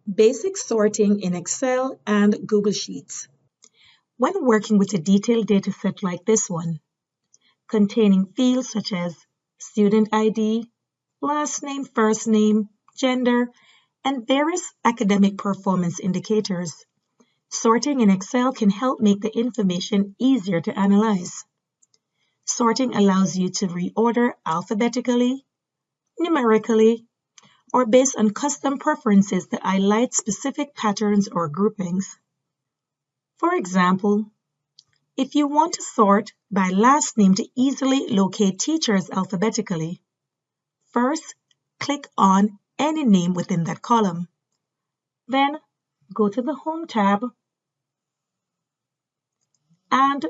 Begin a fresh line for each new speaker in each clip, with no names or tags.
Basic sorting in Excel and Google Sheets. When working with a detailed data set like this one, containing fields such as student ID, last name, first name, gender, and various academic performance indicators, sorting in Excel can help make the information easier to analyze. Sorting allows you to reorder alphabetically, numerically, or based on custom preferences that highlight specific patterns or groupings. For example, if you want to sort by last name to easily locate teachers alphabetically, first click on any name within that column. Then go to the Home tab and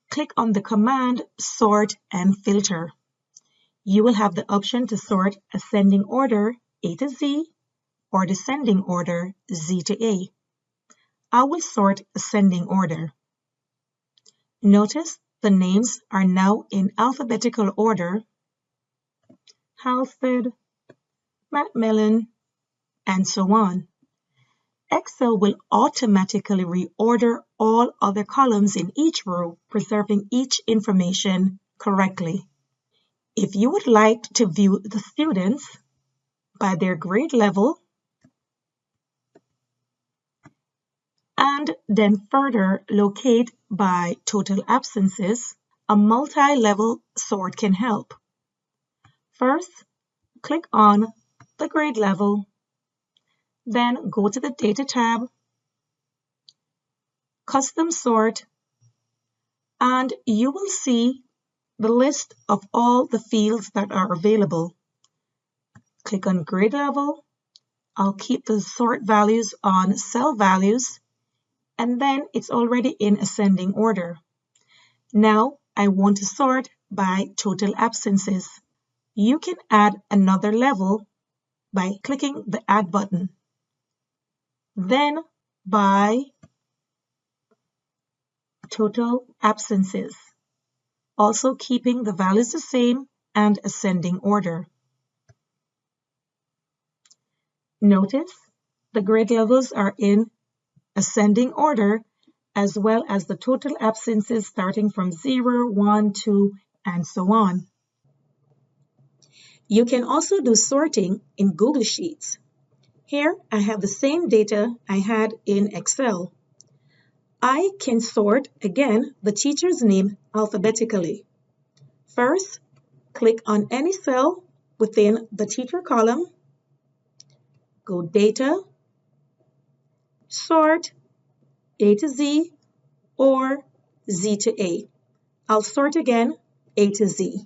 click on the command Sort and Filter. You will have the option to sort ascending order A to Z or descending order Z to A. I will sort ascending order. Notice the names are now in alphabetical order: Halstead, Macmillan, and so on. Excel will automatically reorder all other columns in each row, preserving each information correctly. If you would like to view the students by their grade level and then further locate by total absences, a multi-level sort can help. First, click on the grade level, then go to the Data tab, Custom Sort, and you will see the list of all the fields that are available. Click on grade level. I'll keep the sort values on cell values, and then it's already in ascending order. Now I want to sort by total absences. You can add another level by clicking the Add button. Then by total absences, also keeping the values the same and ascending order. Notice the grade levels are in ascending order, as well as the total absences starting from 0, 1, 2, and so on. You can also do sorting in Google Sheets. Here I have the same data I had in Excel. I can sort, again, the teacher's name alphabetically. First, click on any cell within the teacher column, go Data, Sort, A to Z, or Z to A. I'll sort again, A to Z.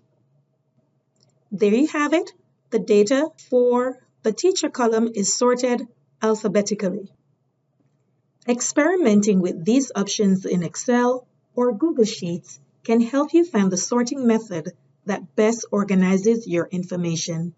There you have it. The data for the teacher column is sorted alphabetically. Experimenting with these options in Excel or Google Sheets can help you find the sorting method that best organizes your information.